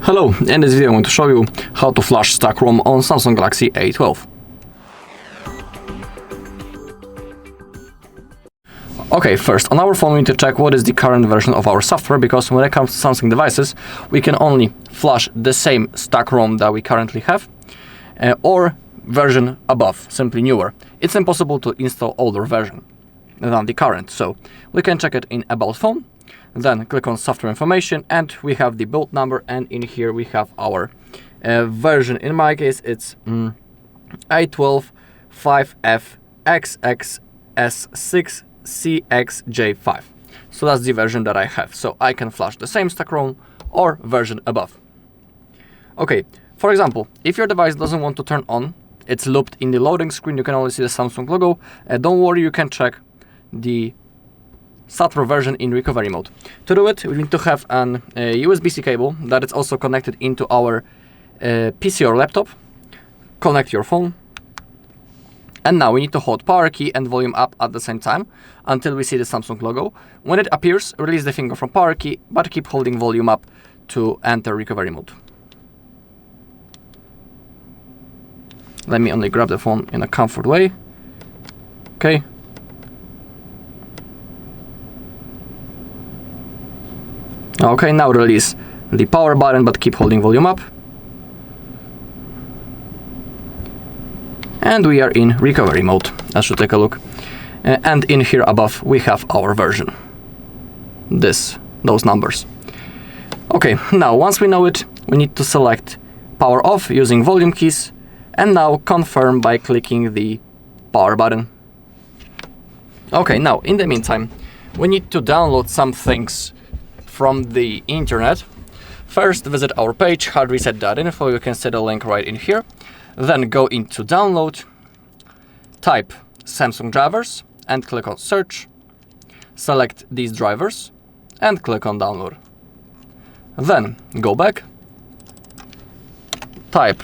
Hello, in this video I'm going to show you how to flash stock ROM on Samsung Galaxy A12. Okay, first, on our phone we need to check what is the current version of our software, because when it comes to Samsung devices, we can only flash the same stock ROM that we currently have, or version above, simply newer. It's impossible to install older version than the current, so we can check it in About Phone, then click on Software Information, and we have the build number, and in here we have our version. In my case, it's A12 5FXXS6CXJ5. So that's the version that I have. So I can flash the same stock ROM or version above. Okay, for example, if your device doesn't want to turn on, it's looped in the loading screen, you can only see the Samsung logo. Don't worry, you can check the software version in recovery mode. To do it, we need to have an USB-C cable that is also connected into our PC or laptop. Connect your phone. And now we need to hold power key and volume up at the same time until we see the Samsung logo. When it appears, release the finger from power key, but keep holding volume up to enter recovery mode. Let me only grab the phone in a comfort way. Okay. Okay, now release the power button, but keep holding volume up. And we are in recovery mode. Let's take a look. And in here above, we have our version. Those numbers. Okay, now once we know it, we need to select power off using volume keys. And now confirm by clicking the power button. Okay, now in the meantime, we need to download some things from the internet. First, visit our page, HardReset.Info. You can see the link right in here. Then go into download, type Samsung drivers and click on search. Select these drivers and click on download. Then go back, type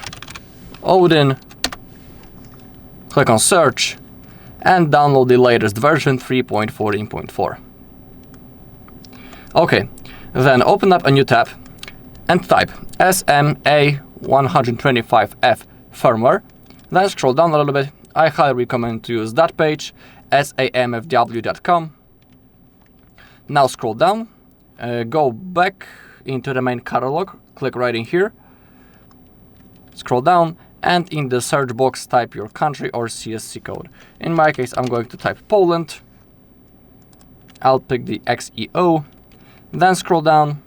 Odin, click on search, and download the latest version 3.14.4. Okay, then open up a new tab and type SMA125F firmware. Then scroll down a little bit. I highly recommend to use that page, samfw.com. Now scroll down, go back into the main catalog, click right in here, scroll down, and in the search box type your country or CSC code. In my case, I'm going to type Poland. I'll pick the XEO. Then scroll down,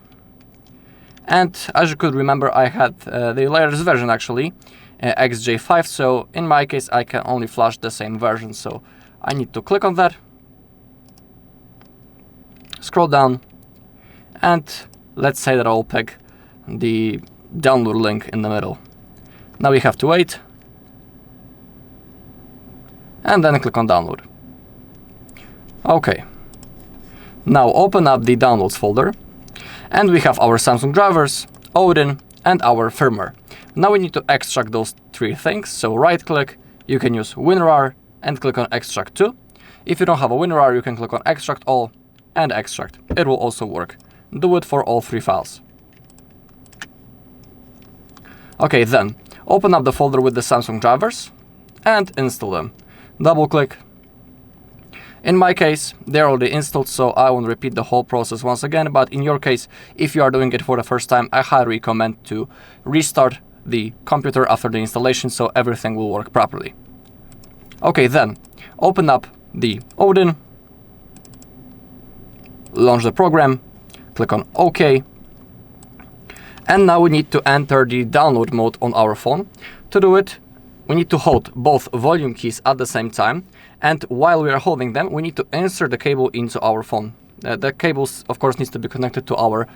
and as you could remember, I had the latest version actually, XJ5, so in my case I can only flash the same version, so I need to click on that, scroll down, and let's say that I'll pick the download link in the middle. Now we have to wait, and then click on download. Okay. Now open up the downloads folder, and we have our Samsung drivers, Odin, and our firmware. Now we need to extract those three things, so right click, you can use WinRAR and click on extract to. If you don't have a WinRAR, you can click on extract all and extract. It will also work. Do it for all three files. Okay, then open up the folder with the Samsung drivers and install them. Double click. In my case, they're already installed, so I won't repeat the whole process once again, but in your case, if you are doing it for the first time, I highly recommend to restart the computer after the installation so everything will work properly. Okay, then open up the Odin, launch the program, click on OK, and now we need to enter the download mode on our phone. To do it, we need to hold both volume keys at the same time, and while we are holding them, we need to insert the cable into our phone. The cables, of course, needs to be connected to our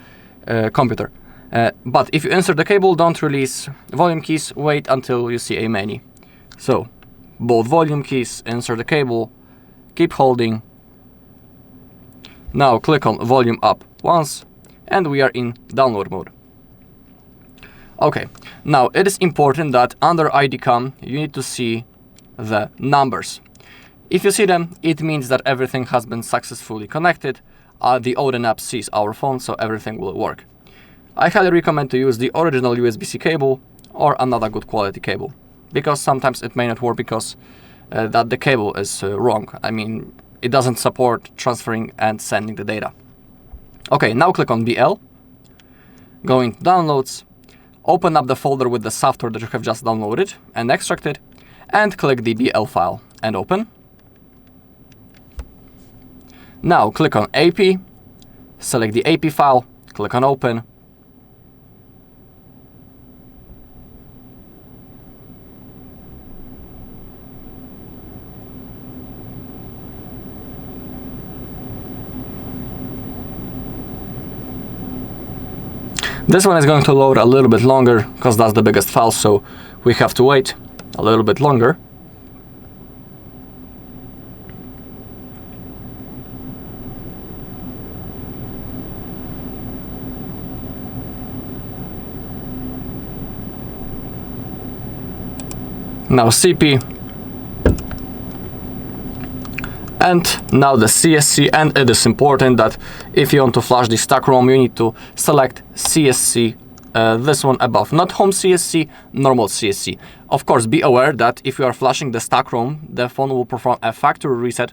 computer. But if you insert the cable, don't release volume keys, wait until you see a menu. So, both volume keys, insert the cable, keep holding. Now click on volume up once, and we are in download mode. Okay, now it is important that under IDCOM you need to see the numbers. If you see them, it means that everything has been successfully connected. The Odin app sees our phone, so everything will work. I highly recommend to use the original USB-C cable or another good quality cable, because sometimes it may not work because that the cable is wrong. I mean, it doesn't support transferring and sending the data. Okay, now click on BL, go into Downloads, open up the folder with the software that you have just downloaded and extracted, and click the BL file and open. Now click on AP, select the AP file, click on Open. This one is going to load a little bit longer because that's the biggest file, so we have to wait a little bit longer. Now CP, and now the CSC, and it is important that if you want to flash the stack ROM, you need to select CSC, this one above, not home CSC, normal CSC. Of course, be aware that if you are flashing the stack ROM, the phone will perform a factory reset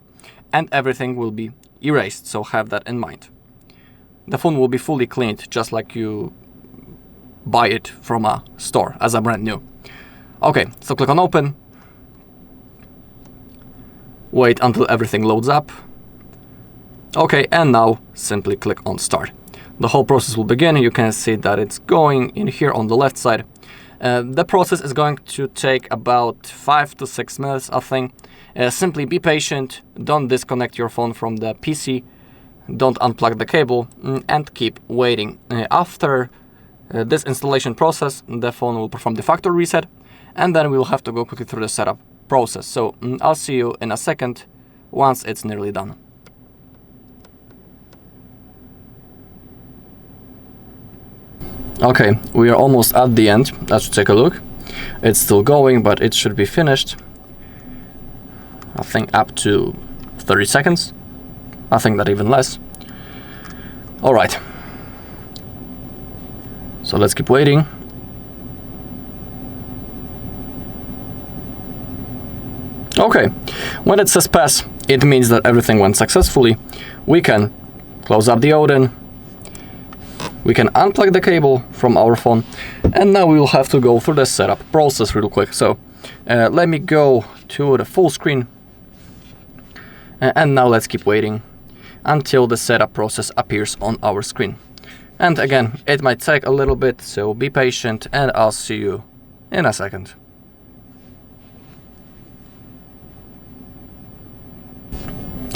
and everything will be erased, so have that in mind. The phone will be fully cleaned, just like you buy it from a store as a brand new. Okay, so click on Open. Wait until everything loads up. Okay, and now simply click on Start. The whole process will begin. You can see that it's going in here on the left side. The process is going to take about 5 to 6 minutes, I think. Simply be patient, don't disconnect your phone from the PC, don't unplug the cable, and keep waiting. After this installation process, the phone will perform the factory reset, and then we will have to go quickly through the setup process. So I'll see you in a second once it's nearly done. Okay, we are almost at the end. Let's take a look. It's still going, but it should be finished. I think up to 30 seconds. I think that even less. All right. So let's keep waiting. Okay, when it says pass, it means that everything went successfully. We can close up the Odin. We can unplug the cable from our phone, and now we will have to go through the setup process real quick. So let me go to the full screen, and now let's keep waiting until the setup process appears on our screen. And again, it might take a little bit, so be patient, and I'll see you in a second.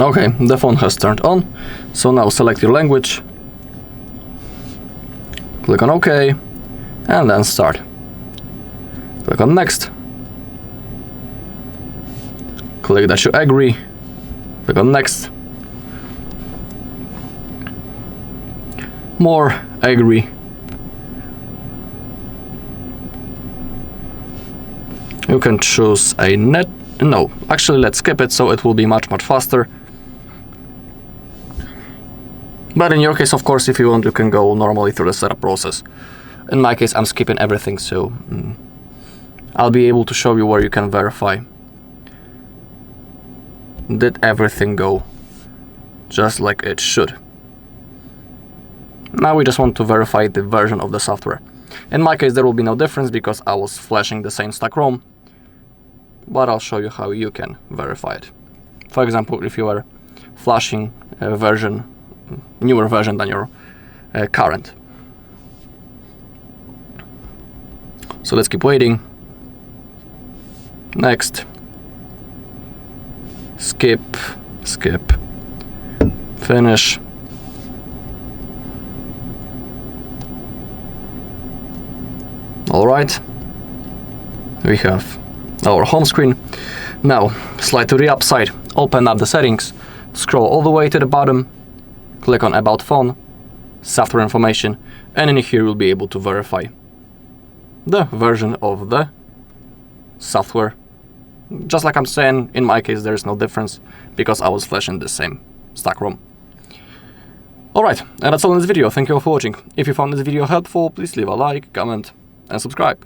Okay, the phone has turned on, so now select your language, click on OK, and then start. Click on Next, click that you agree, click on Next, more, agree. You can choose a net, no, actually let's skip it so it will be much faster. But in your case, of course, if you want, you can go normally through the setup process. In my case, I'm skipping everything, so I'll be able to show you where you can verify. Did everything go just like it should? Now we just want to verify the version of the software. In my case, there will be no difference because I was flashing the same stack ROM, but I'll show you how you can verify it. For example, if you are flashing a version, newer version than your current. So let's keep waiting. Next. Skip, skip, finish. All right. We have our home screen. Now slide to the upside, open up the settings, scroll all the way to the bottom, click on About Phone, Software Information, and in here you'll be able to verify the version of the software. Just like I'm saying, in my case there is no difference because I was flashing the same stack ROM. Alright, and that's all in this video. Thank you all for watching. If you found this video helpful, please leave a like, comment, and subscribe.